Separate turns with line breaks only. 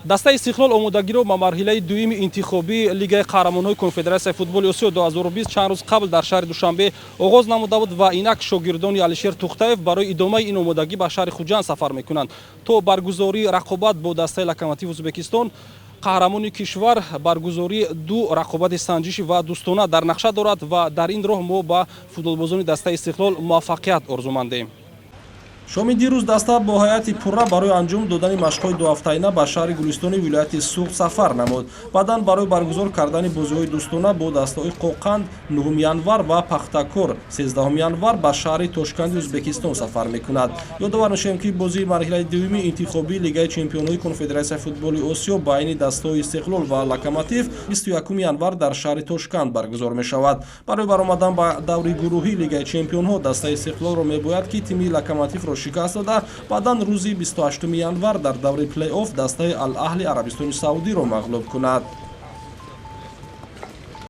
дастаи Истиқлол омодагиро ба марҳилаи дуюми интихобии Лигаи Қаҳрамонҳои Конфедератсияи футболи Осиё 2020 чанд рӯз қабл дар шаҳри Душанбе оғоз намуда буд ва инак шогирдони Алишер Тухтаев барои идомаи ин омодагӣ ба шаҳри Хуҷанд сафар мекунанд. То баргузории рақобат бо дастаи Локомотив Узбекистон, қаҳрамони кишвар баргузории ду рақобати санҷишӣ ва дӯстона дар нақша дорад ва дар ин роҳ мо ба футболбозони дастаи Истиқлол муваффақият орзумандем. Шоми дирӯз даста бо ҳайати пурра барои анҷом додани машқҳои дуҳафтаина ба шаҳри Гулистони вилояти Суғд сафар намуд. Баъдан барои баргузор кардани бозиҳои дӯстона бо дастаҳои Қоқанд 9 январ ва Пахтакор 13 январ ба шаҳри Тошканди Узбекистон сафар мекунад. Ёдовар мешавем ки бозии марҳилаи дуюми интихобии Лигаи Чемпионҳои Конфедератсияи футболи Осиё байни дастаҳои Истиқлол ва Локомотив 21 январ дар шаҳри Тошканд баргузор мешавад. Барои баромадан ба даври гурӯҳии Лигаи Чемпионҳо дастаи Истиқлолро мебояд ки тими Локомотивро шикаст дода, баъдан рӯзи 28 январ дар даври плей-офф дастаи Ал-Аҳли Арабистони Саудиро мағлуб кунад.